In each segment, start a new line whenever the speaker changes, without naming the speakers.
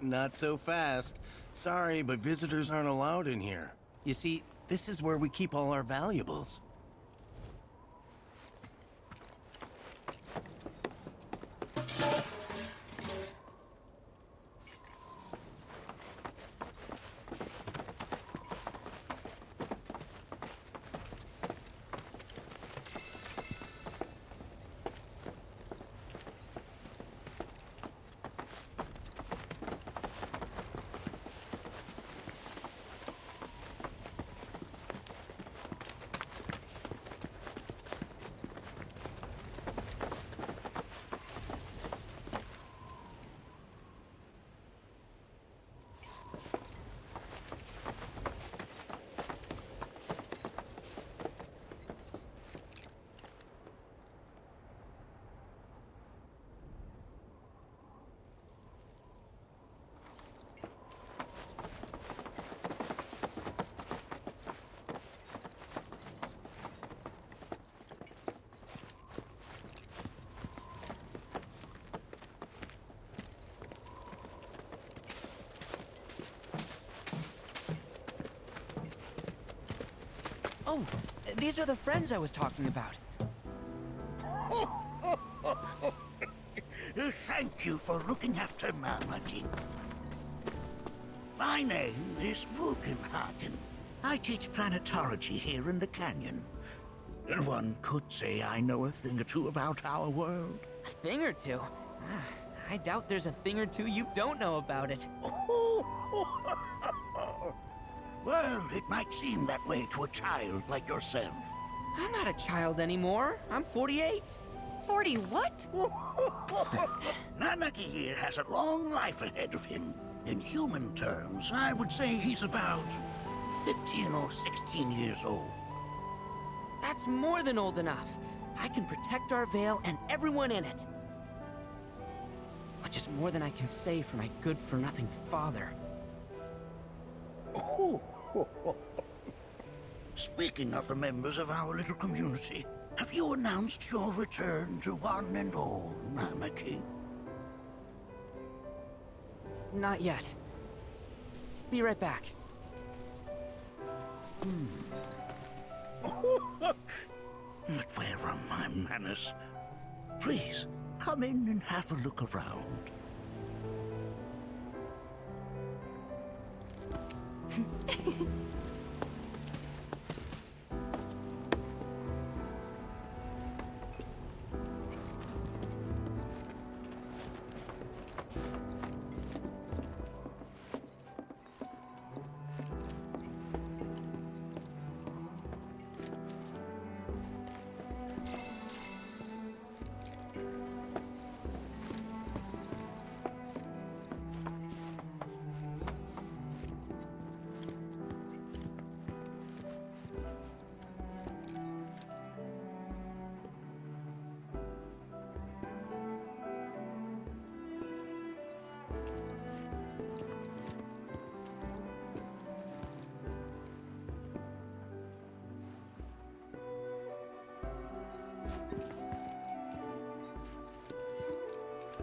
Not so fast. Sorry, but visitors aren't allowed in here. You see, this is where we keep all our valuables.
Oh, these are the friends I was talking about.
Thank you for looking after Marmaduke. My name is Bugenhagen. I teach planetology here in the canyon. One could say I know a thing or two about our world.
A thing or two? I doubt there's a thing or two you don't know about it.
Well, it might seem that way to a child like yourself.
I'm not a child anymore. I'm 48.
40 what?
Nanaki here has a long life ahead of him. In human terms, I would say he's about 15 or 16 years old.
That's more than old enough. I can protect our Veil and everyone in it. Which is more than I can say for my good-for-nothing father.
Speaking of the members of our little community, have you announced your return to one and all, Namaki?
Not yet. Be right back.
But where are my manners? Please, come in and have a look around.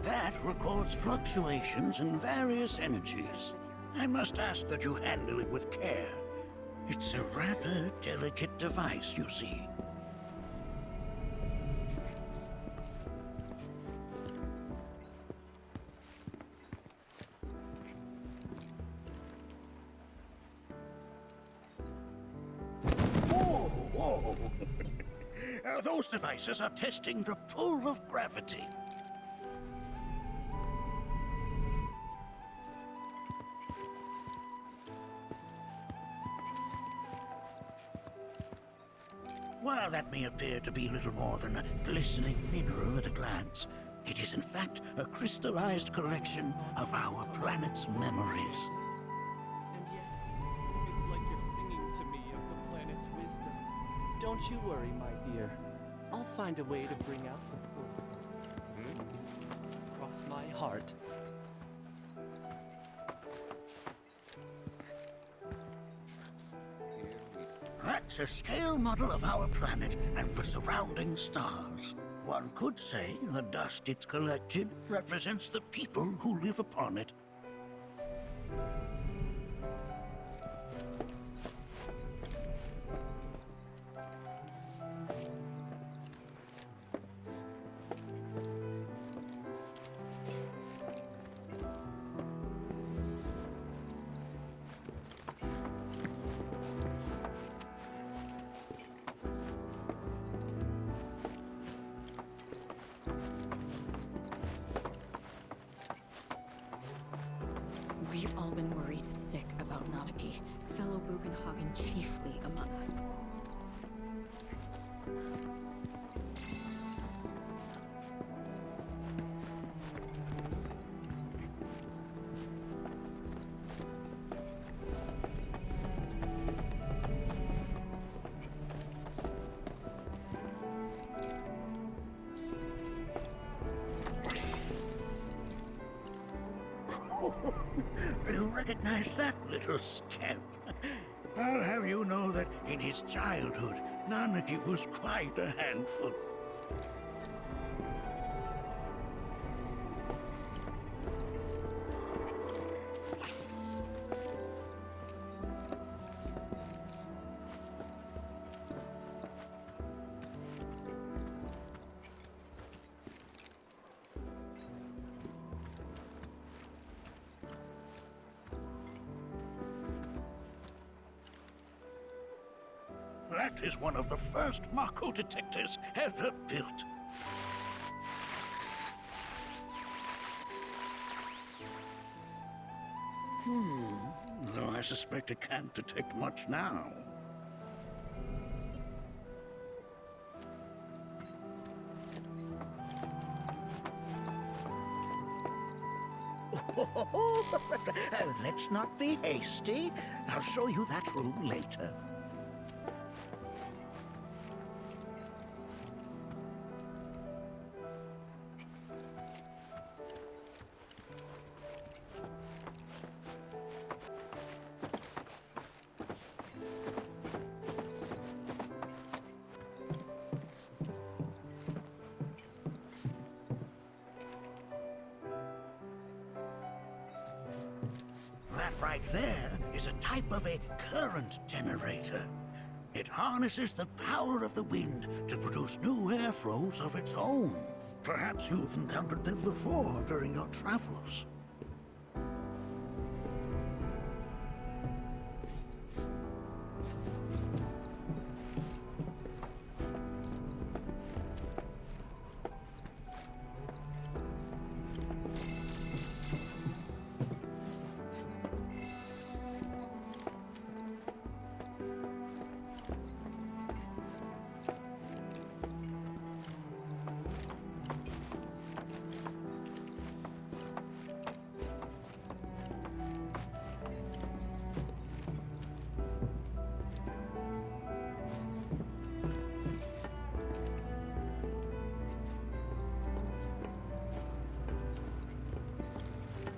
That records fluctuations in various energies. I must ask that you handle it with care. It's a rather delicate device, you see. Whoa! Those devices are testing the pull of gravity. While that may appear to be little more than a glistening mineral at a glance, it is in fact a crystallized collection of our planet's memories.
And yet, it's like you're singing to me of the planet's wisdom. Don't you worry, my dear. I'll find a way to bring out the pull. Cross my heart.
That's a scale model of our planet and the surrounding stars. One could say the dust it's collected represents the people who live upon it.
chiefly among us.
Do you recognize that little scamp? I'll have you know that in his childhood, Nanaki was quite a handful. That is one of the first Mako detectors ever built. Though I suspect it can't detect much now. Let's not be hasty. I'll show you that room later. That right there is a type of a current generator. It harnesses the power of the wind to produce new airflows of its own. Perhaps you've encountered them before during your travels.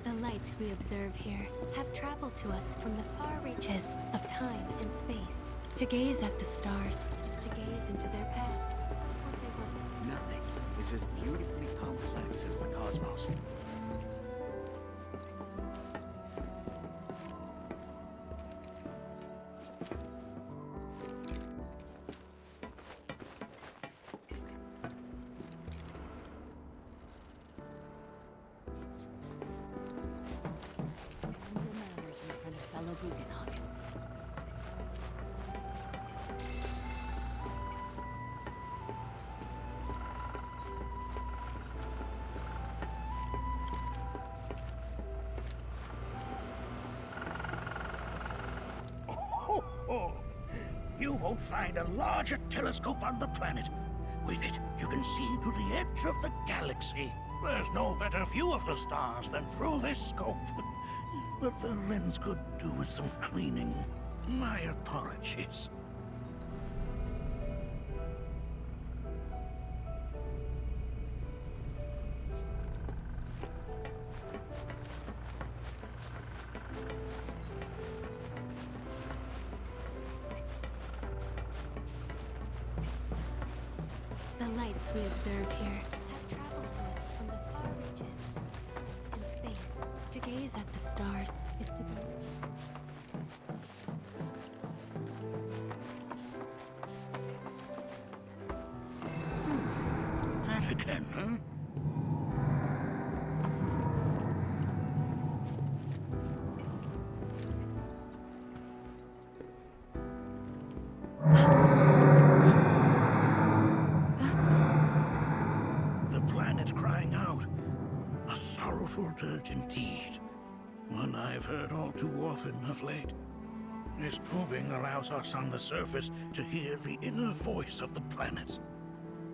The lights we observe here have traveled to us from the far reaches of time and space. To gaze at the stars is to gaze into their past. What they once were.
Nothing is as beautifully complex as the cosmos.
Humble manners in front of fellow Guggenhagen.
You won't find a larger telescope on the planet. With it, you can see to the edge of the galaxy. There's no better view of the stars than through this scope. But the lens could do with some cleaning. My apologies.
The lights we observe here have traveled to us from the far reaches in space. To gaze at the stars is to be.
That again, huh?
That's
The planet crying out. A sorrowful dirge indeed. One I've heard all too often of late. This tubing allows us on the surface to hear the inner voice of the planet.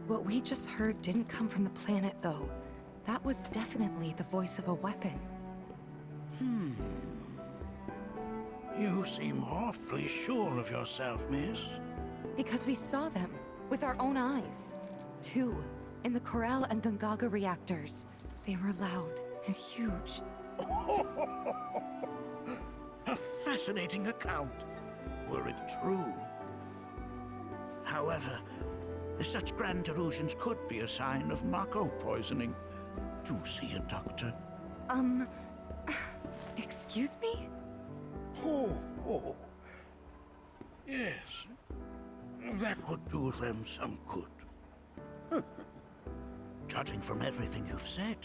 What we just heard didn't come from the planet, though. That was definitely the voice of a weapon.
You seem awfully sure of yourself, miss.
Because we saw them with our own eyes. Two, in the Corel and Gungaga reactors. They were loud and huge.
A fascinating account, were it true. However, such grand delusions could be a sign of Mako poisoning. Do see a doctor.
Excuse me?
Oh. Yes. That would do them some good. Judging from everything you've said,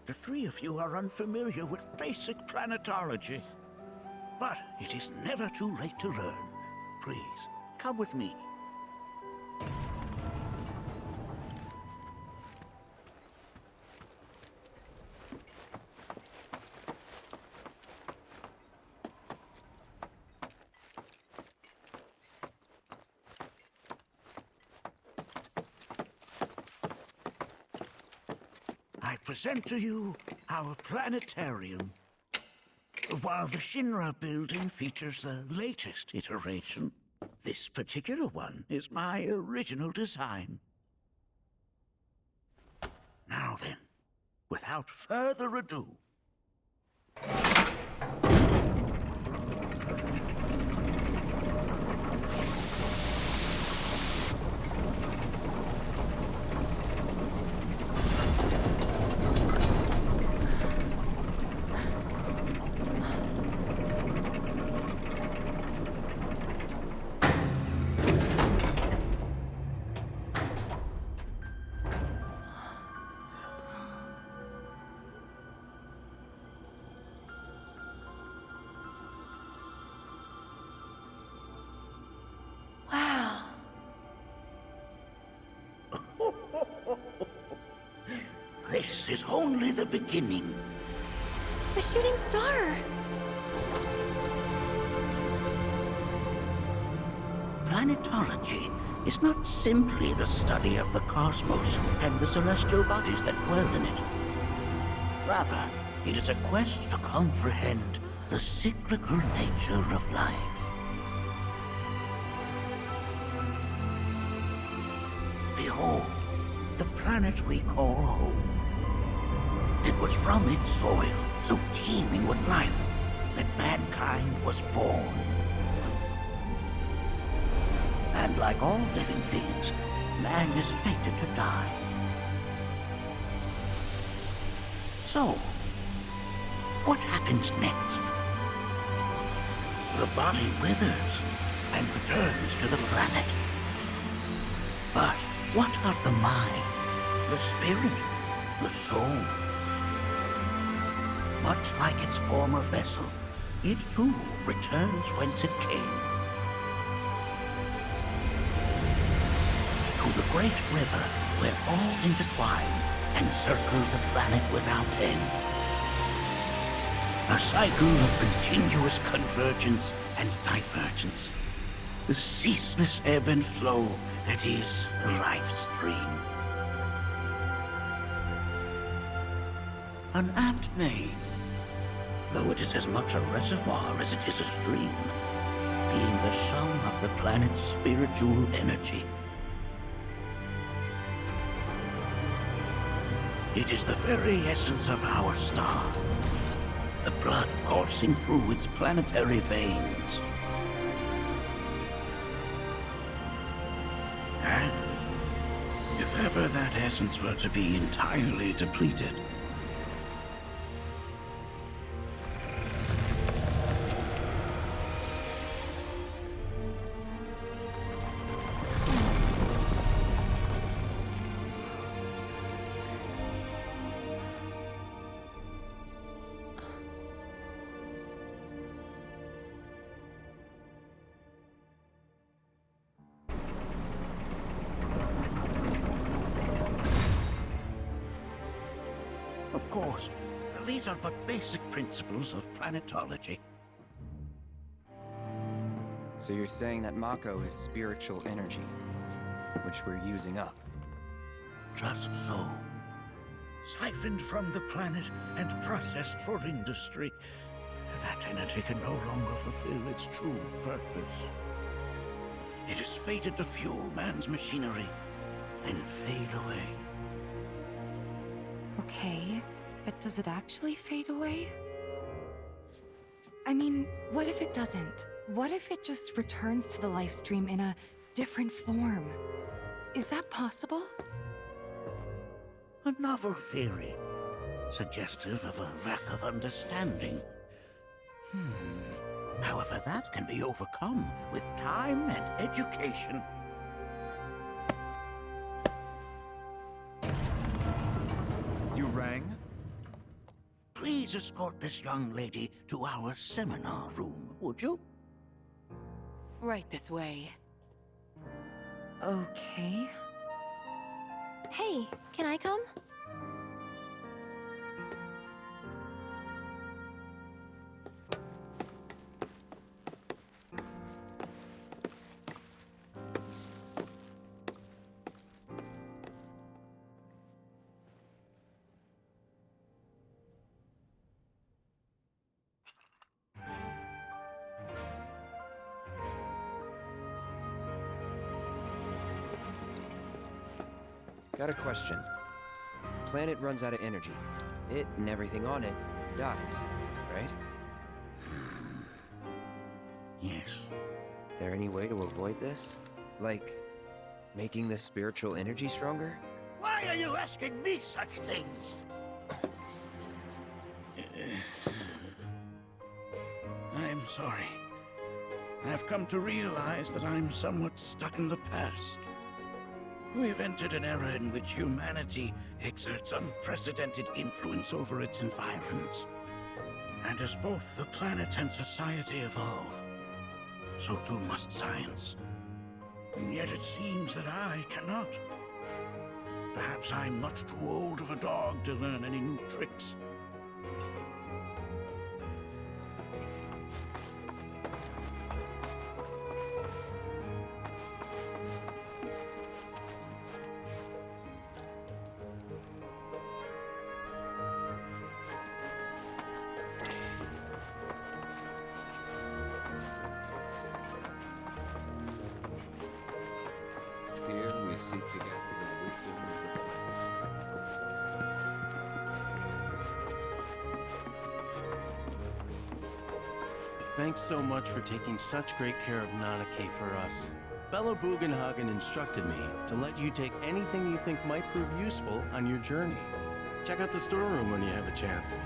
the three of you are unfamiliar with basic planetology. But it is never too late to learn. Please, come with me. I present to you our planetarium. While the Shinra building features the latest iteration, this particular one is my original design. Now then, without further ado,
Wow.
this is only the beginning.
A shooting star.
Planetology is not simply the study of the cosmos and the celestial bodies that dwell in it. Rather, it is a quest to comprehend the cyclical nature of life. Behold, the planet we call home. It was from its soil, so teeming with life, that mankind was born. And like all living things, man is fated to die. So, what happens next? The body withers and returns to the planet. But what of the mind, the spirit, the soul? Much like its former vessel, it too returns whence it came. To the great river where all intertwine and circle the planet without end. A cycle of continuous convergence and divergence. The ceaseless ebb and flow that is the life stream. An apt name, though it is as much a reservoir as it is a stream, being the sum of the planet's spiritual energy. It is the very essence of our star, the blood coursing through its planetary veins. And if ever that essence were to be entirely depleted, of course, these are but basic principles of planetology.
So you're saying that Mako is spiritual energy, which we're using up?
Just so. Siphoned from the planet and processed for industry, that energy can no longer fulfill its true purpose. It is fated to fuel man's machinery, then fade away.
Okay, but does it actually fade away? I mean, what if it doesn't? What if it just returns to the life stream in a different form? Is that possible?
A novel theory, suggestive of a lack of understanding. However, that can be overcome with time and education.
You rang?
Please escort this young lady to our seminar room, would you?
Right this way. Okay.
Hey, can I come?
Got a question. Planet runs out of energy. It and everything on it dies, right?
Yes.
There any way to avoid this? Like, making the spiritual energy stronger?
Why are you asking me such things? I'm sorry. I've come to realize that I'm somewhat stuck in the past. We've entered an era in which humanity exerts unprecedented influence over its environs. And as both the planet and society evolve, so too must science. And yet it seems that I cannot. Perhaps I'm much too old of a dog to learn any new tricks.
Here we seek to gather the wisdom of the
Thanks so much for taking such great care of Nanake for us. Fellow Bugenhagen instructed me to let you take anything you think might prove useful on your journey. Check out the storeroom when you have a chance.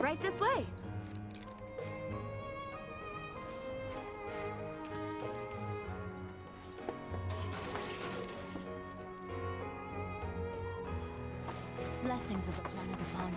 Right this way.
Blessings of the planet upon you.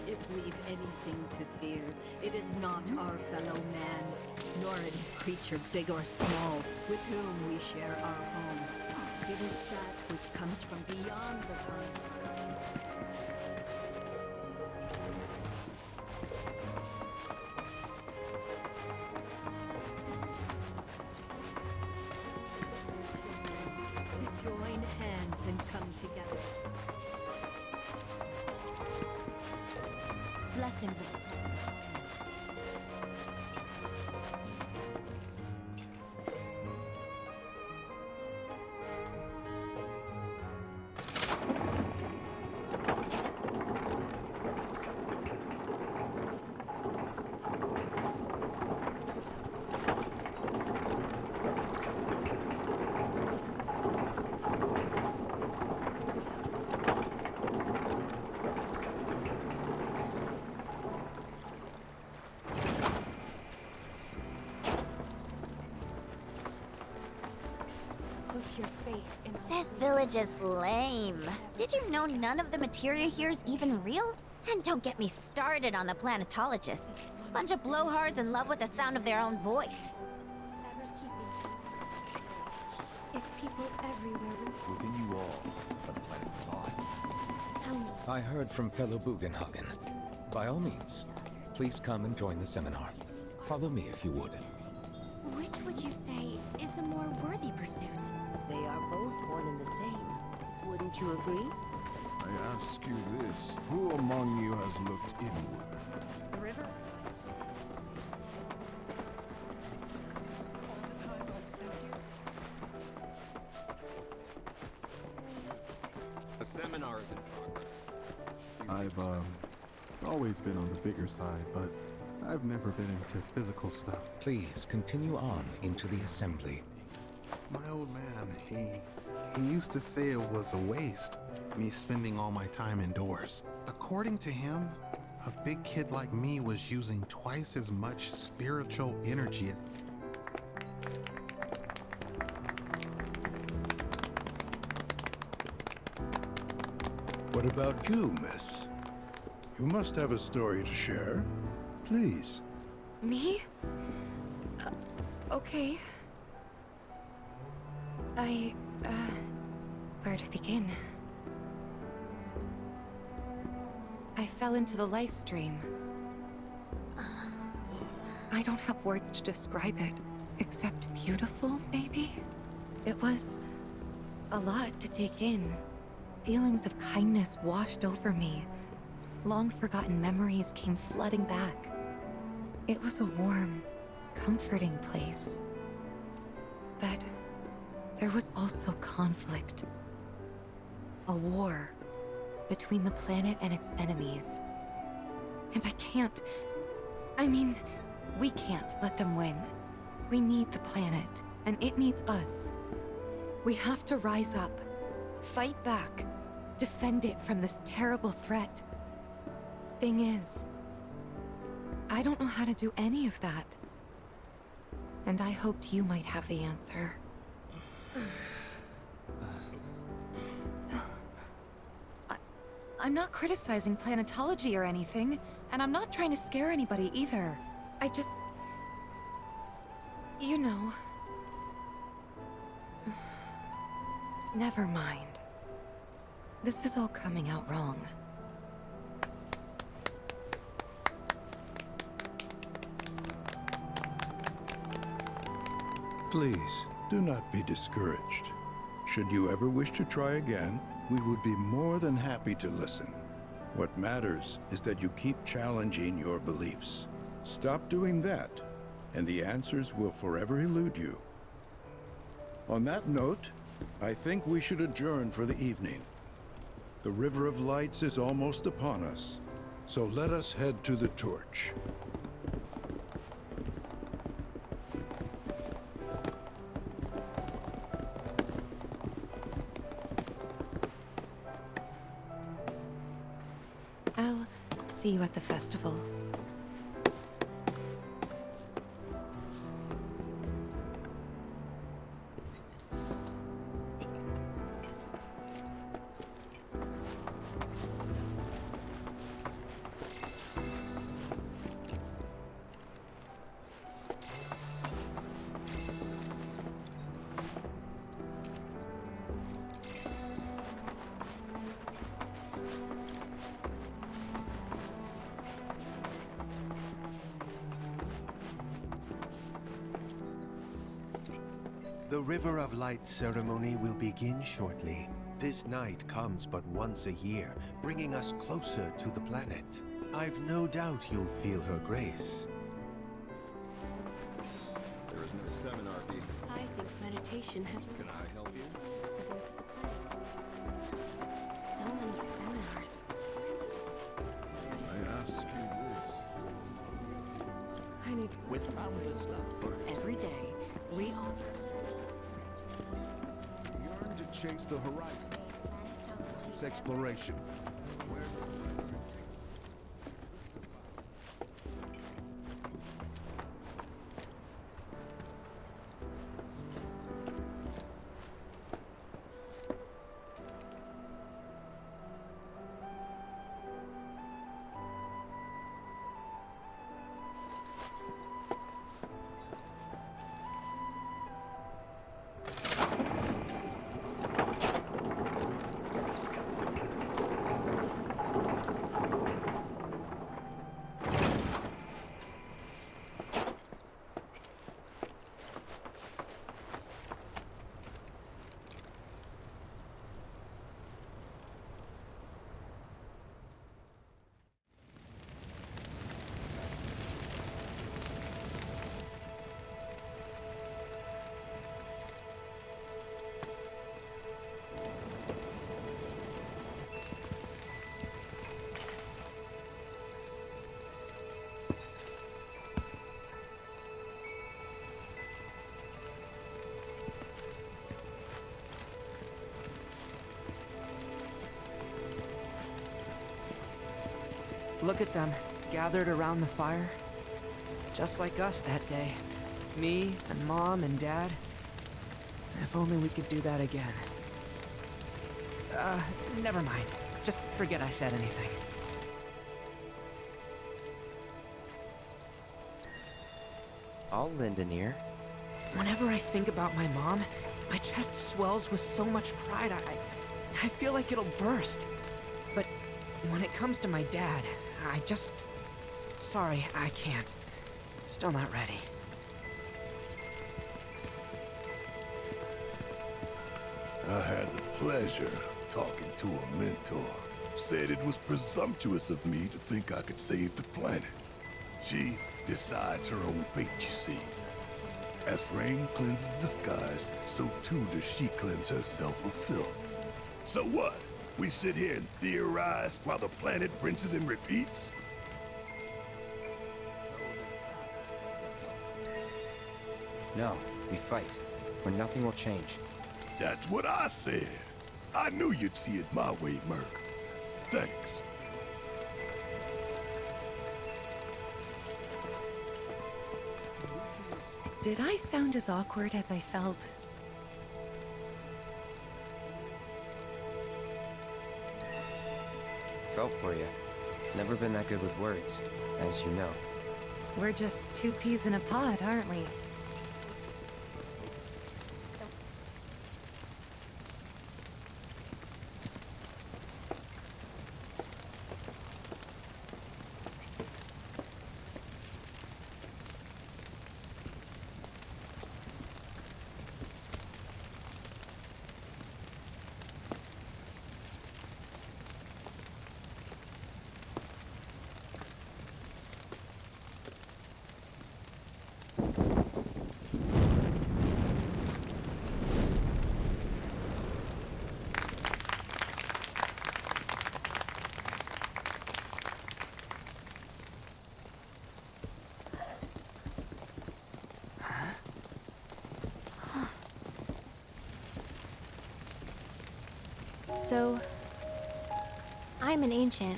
If we've anything to fear, it is not our fellow man, nor any creature big or small, with whom we share our home. It is that which comes from beyond the pine. To join hands and come together.
Blessings of put your faith in
This village is lame. Did you know none of the materia here is even real? And don't get me started on the planetologists. Bunch of blowhards in love with the sound of their own voice.
ever keeping. If people everywhere would
Within you all are the planet's thoughts.
tell me.
I heard from fellow Bugenhagen. By all means, please come and join the seminar. Follow me if you would.
Which would you say is a more worthy pursuit?
They are both one and the same. Wouldn't you agree?
I ask you this, who among you has looked inward?
The river?
The seminar is in progress.
I've always been on the bigger side, but I've never been into physical stuff.
Please continue on into the assembly.
My old man, he used to say it was a waste, me spending all my time indoors. According to him, a big kid like me was using twice as much spiritual energy as
What about you, miss? You must have a story to share. Please.
Me? Okay. Where to begin? I fell into the life stream. I don't have words to describe it, except beautiful, maybe? It was a lot to take in. Feelings of kindness washed over me. Long-forgotten memories came flooding back. It was a warm, comforting place. But there was also conflict. A war between the planet and its enemies. And we can't let them win. We need the planet, and it needs us. We have to rise up, fight back, defend it from this terrible threat. Thing is, I don't know how to do any of that. And I hoped you might have the answer. I'm not criticizing planetology or anything, and I'm not trying to scare anybody either. I just... You know... Never mind. This is all coming out wrong.
Please, do not be discouraged. Should you ever wish to try again, we would be more than happy to listen. What matters is that you keep challenging your beliefs. Stop doing that, and the answers will forever elude you. On that note, I think we should adjourn for the evening. The River of Lights is almost upon us, so let us head to the torch.
I'll see you at the festival.
The River of Light ceremony will begin shortly. This night comes but once a year, bringing us closer to the planet. I've no doubt you'll feel her grace.
There is no seminar being...
I think meditation has...
Can I help you?
So many seminars.
I ask you this.
I need to...
With boundless love for
Every day, we offer...
Yearn to chase the horizon. It's exploration.
Look at them, gathered around the fire. Just like us that day. Me and Mom and Dad. If only we could do that again. Never mind. Just forget I said anything.
I'll lend an ear.
Whenever I think about my mom, my chest swells with so much pride, I feel like it'll burst. But when it comes to my dad, I just... Sorry, I can't. Still not ready.
I had the pleasure of talking to a mentor. Said it was presumptuous of me to think I could save the planet. She decides her own fate, you see. As rain cleanses the skies, so too does she cleanse herself of filth. So what? We sit here and theorize while the planet rinses and repeats?
No, we fight, or nothing will change.
That's what I said. I knew you'd see it my way, Merc. Thanks.
Did I sound as awkward as I felt?
Felt for you. Never been that good with words, as you know.
We're just two peas in a pod, aren't we?
So, I'm an ancient.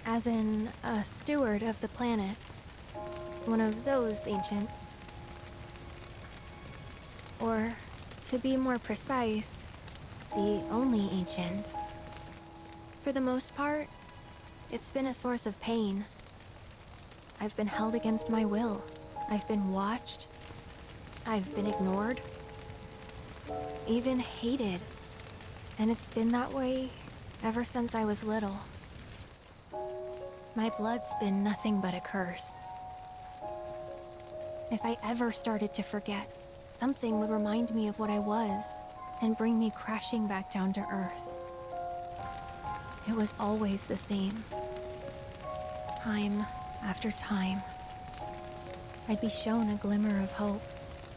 As in, a steward of the planet. One of those ancients. Or, to be more precise, the only ancient. For the most part, it's been a source of pain. I've been held against my will. I've been watched. I've been ignored. Even hated. And it's been that way ever since I was little. My blood's been nothing but a curse. If I ever started to forget, something would remind me of what I was and bring me crashing back down to Earth. It was always the same. Time after time. I'd be shown a glimmer of hope,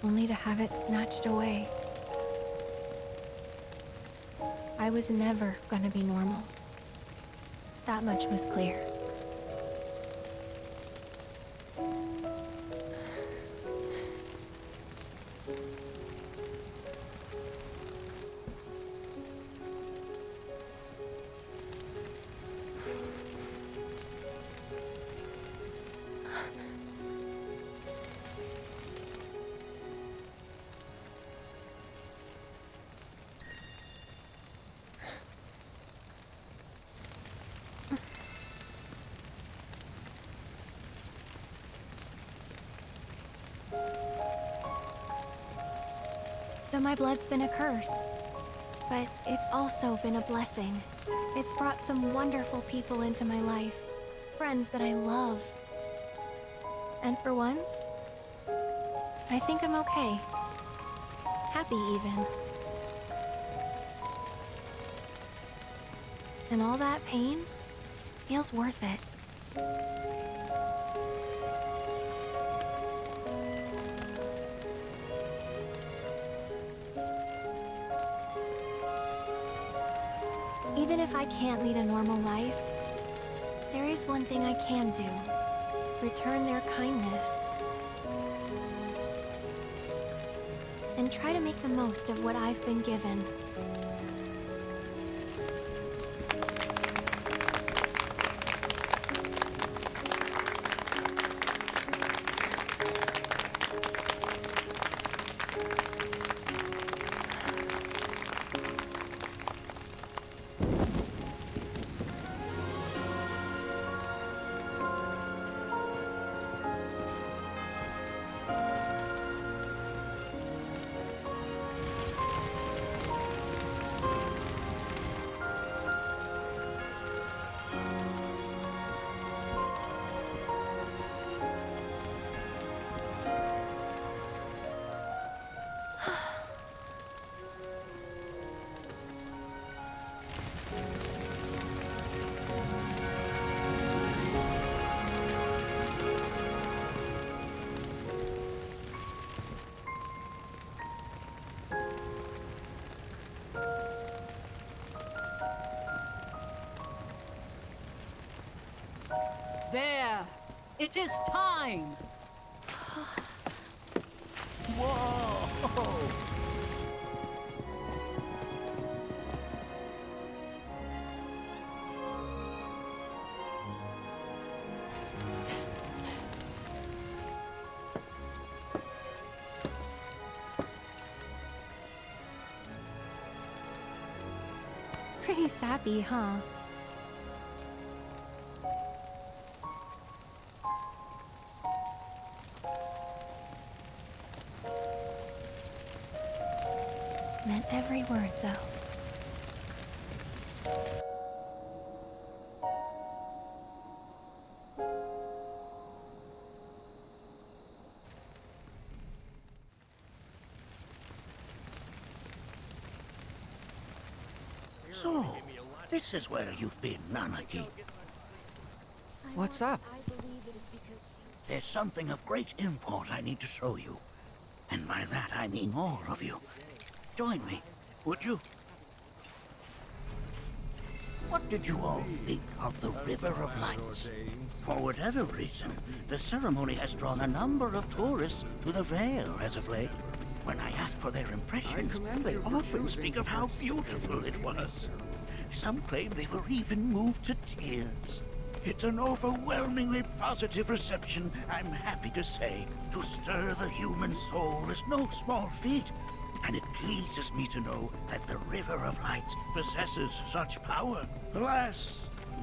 only to have it snatched away. I was never gonna be normal. That much was clear. So my blood's been a curse, but it's also been a blessing. It's brought some wonderful people into my life, friends that I love. And for once, I think I'm okay. Happy even. And all that pain feels worth it. Even if I can't lead a normal life, there is one thing I can do. Return their kindness. And try to make the most of what I've been given.
There! It is time!
Whoa!
Pretty sappy, huh? Meant every word, though.
So, this is where you've been, Nanaki.
What's up?
There's something of great import I need to show you. And by that I mean all of you. Join me, would you? What did you all think of the River of Lights? For whatever reason, the ceremony has drawn a number of tourists to the Vale as of late. When I ask for their impressions, they often speak of how beautiful it was. Some claim they were even moved to tears. It's an overwhelmingly positive reception, I'm happy to say. To stir the human soul is no small feat, and it pleases me to know that the River of Lights possesses such power. Alas,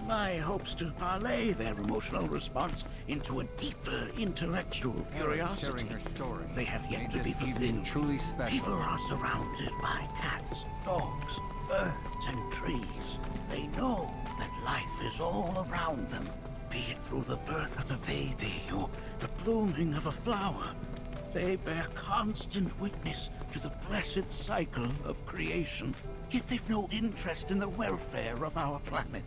my hopes to parlay their emotional response into a deeper intellectual curiosity.
Sharing her story.
They have yet
made
to be
this evening
fulfilled.
truly special.
People are surrounded by cats, dogs, birds, and trees. They know that life is all around them, be it through the birth of a baby or the blooming of a flower. They bear constant witness to the blessed cycle of creation, yet they've no interest in the welfare of our planet.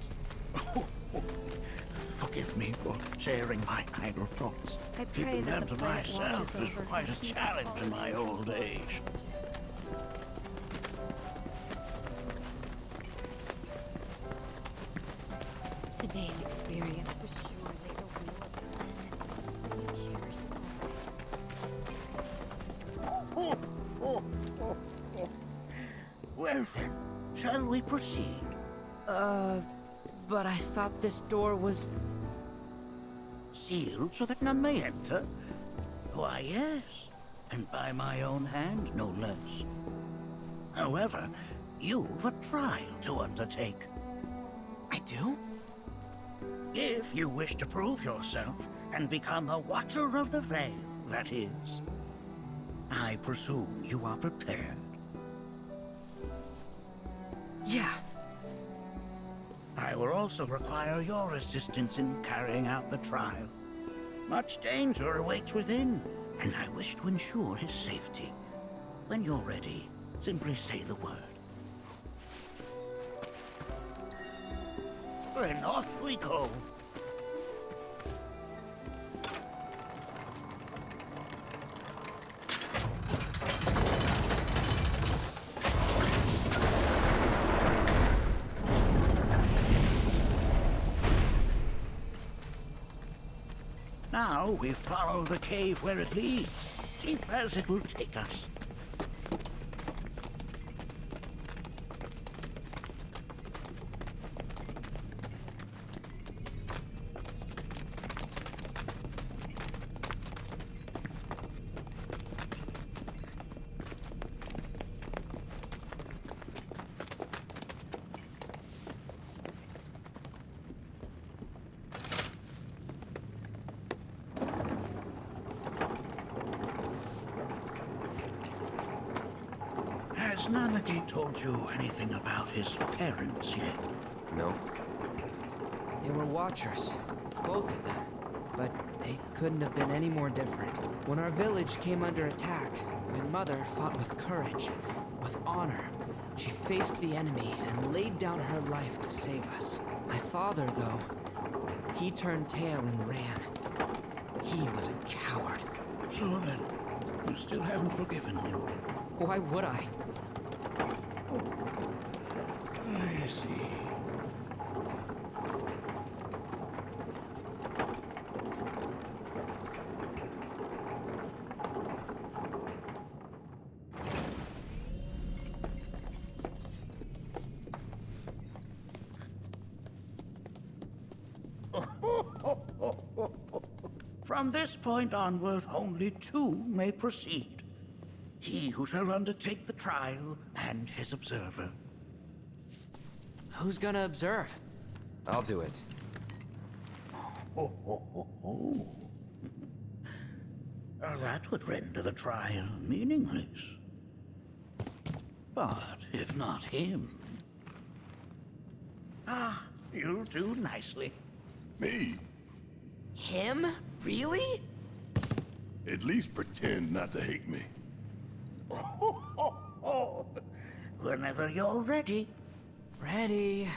Forgive me for sharing my idle thoughts.
I pray
Keeping
that
them
the
to
planet
myself
watches
is
over
quite
and
a
keeps
challenge in my old age.
Today's experience was surely the will of the planet that we cherish
Well then, shall we proceed?
But I thought this door was...
Sealed so that none may enter? Why, yes. And by my own hand, no less. However, you've a trial to undertake.
I do?
If you wish to prove yourself and become a Watcher of the Veil, that is. I presume you are prepared.
Yeah.
I will also require your assistance in carrying out the trial. Much danger awaits within, and I wish to ensure his safety. When you're ready, simply say the word. Then off we go. Now we follow the cave where it leads, deep as it will take us. Has Nanaki told you anything about his parents yet?
No.
They were Watchers, both of them. But they couldn't have been any more different. When our village came under attack, my mother fought with courage, with honor. She faced the enemy and laid down her life to save us. My father, though, he turned tail and ran. He was a coward.
So then, you still haven't forgiven him?
Why would I?
I see. From this point onward, only two may proceed. He who shall undertake the trial and his observer.
Who's gonna observe?
I'll do it.
That would render the trial meaningless. But if not him... Ah, you'll do nicely.
Me?
Him? Really?
At least pretend not to hate me.
Whenever you're ready.
Ready.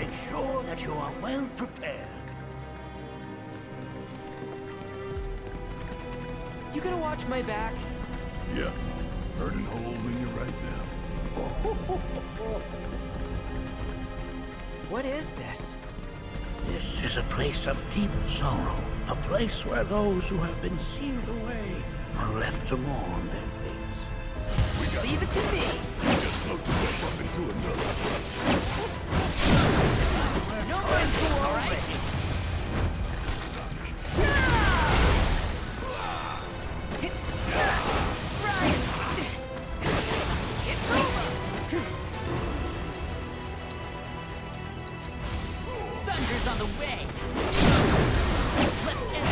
ensure that you are well prepared.
You gonna watch my back?
Yeah, burning holes in you right now.
What is this?
This is a place of deep sorrow. A place where those who have been sealed away are left to mourn their fates.
Leave it to me!
You just float yourself up into another.
No one's cool, alright? It's over! Thunder's on the way! Let's end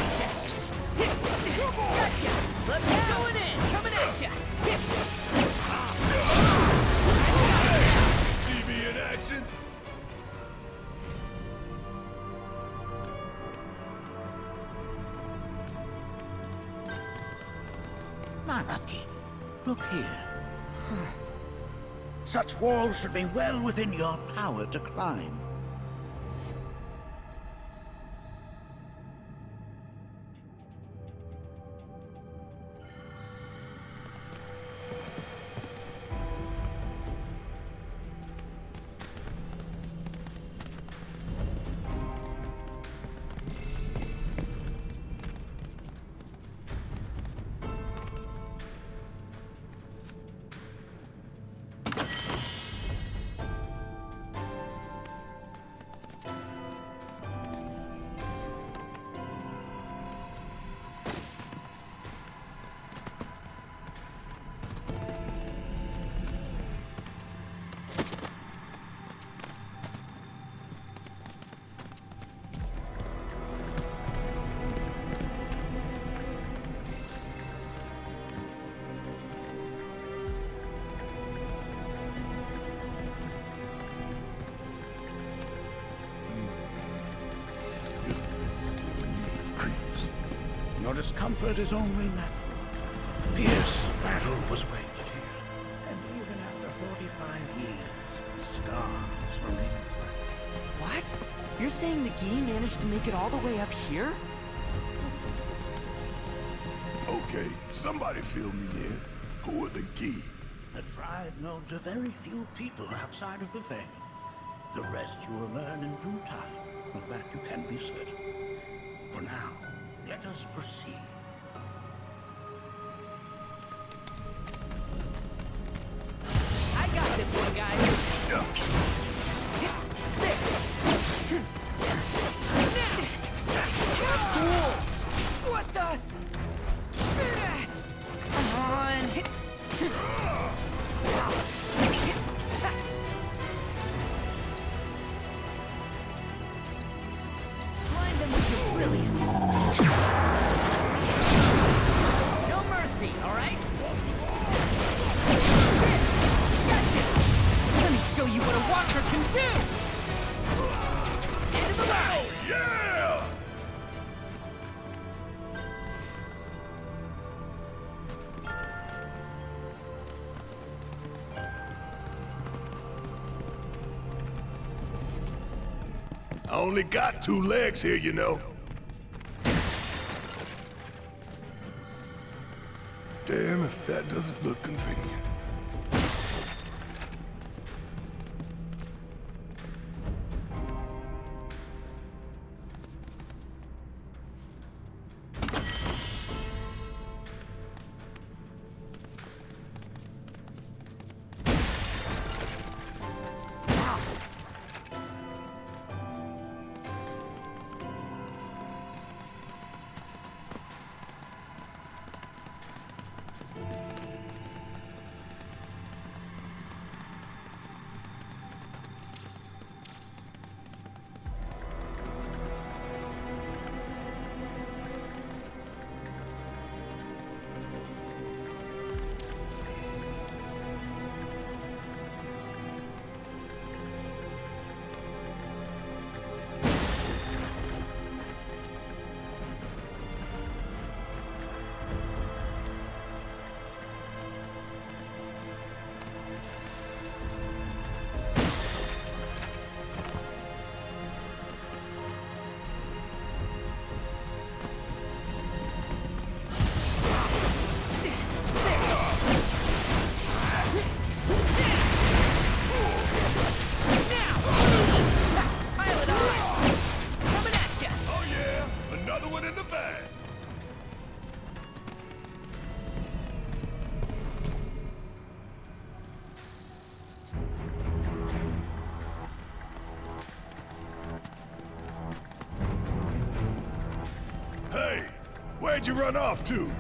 it! Gotcha! Look out! Going in! Coming at ya!
TV in action?
Nanaki, look here. Such walls should be well within your power to climb.
This place is giving me the creeps.
Your discomfort is only natural. A fierce battle was waged here, and even after 45 years, scars remain fresh.
What? You're saying the Gi managed to make it all the way up here?
Okay, somebody fill me in. Who are the Gi?
A tribe known to very few people outside of the Veil. The rest you will learn in due time. Of that you can be certain. For now, let us proceed.
I got this one, guys. Cool. What the? Come on. Blind them with your brilliance. No mercy, all right? Gotcha! Let me show you what a watcher can do! End of the line!
Yeah! I only got 2 legs here, you know. Damn if that doesn't look convenient. bad. Hey, where'd you run off to?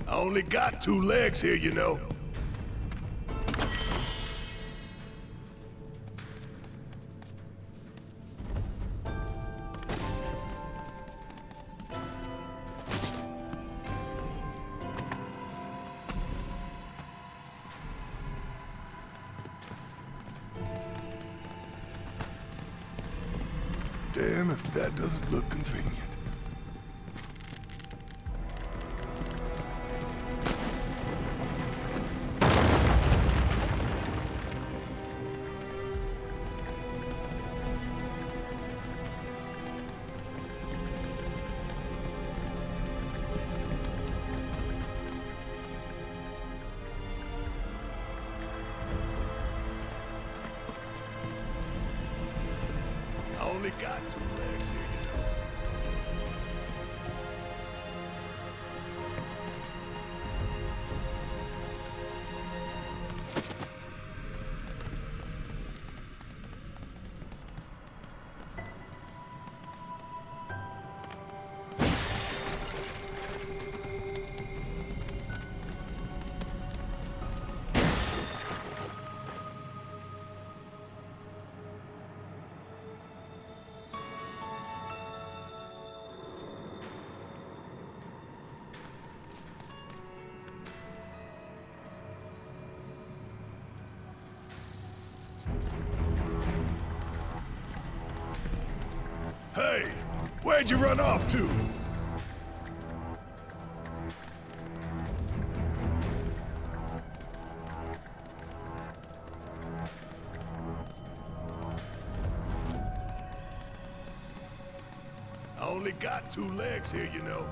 I only got 2 legs here, you know. Damn if that doesn't look convenient. I only got 2 legs here, you know. Hey, where'd you run off to? I only got 2 legs here, you know.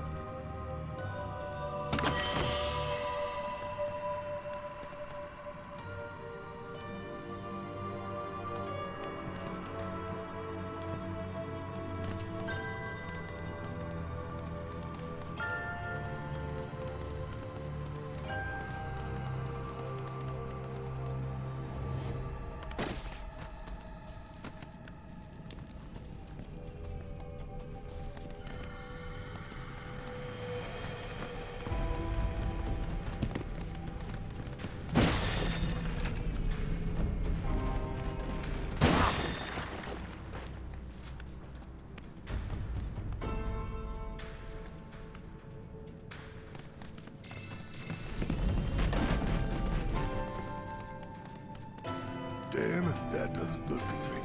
Damn if that doesn't look convenient.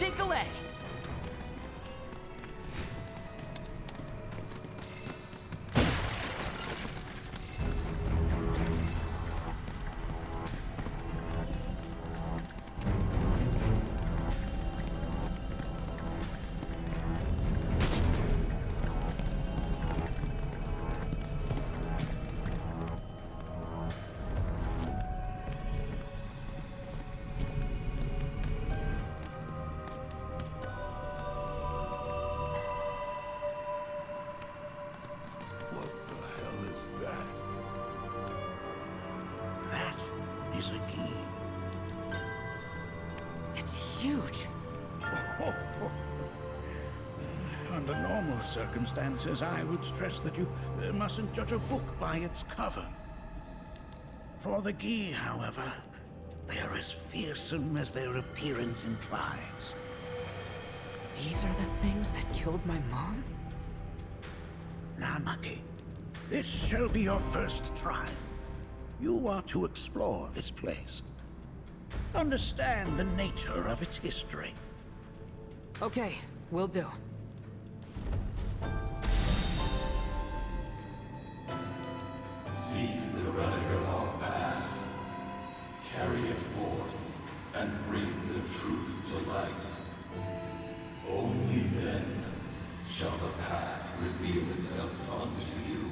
Shake a leg!
Is a key.
It's huge.
Under normal circumstances, I would stress that you mustn't judge a book by its cover. For the Gi, however, they are as fearsome as their appearance implies.
These are the things that killed my mom?
Now, Nucky, this shall be your first trial. You are to explore this place. Understand the nature of its history.
Okay, will do.
Seek the relic of our past. Carry it forth, and bring the truth to light. Only then shall the path reveal itself unto you.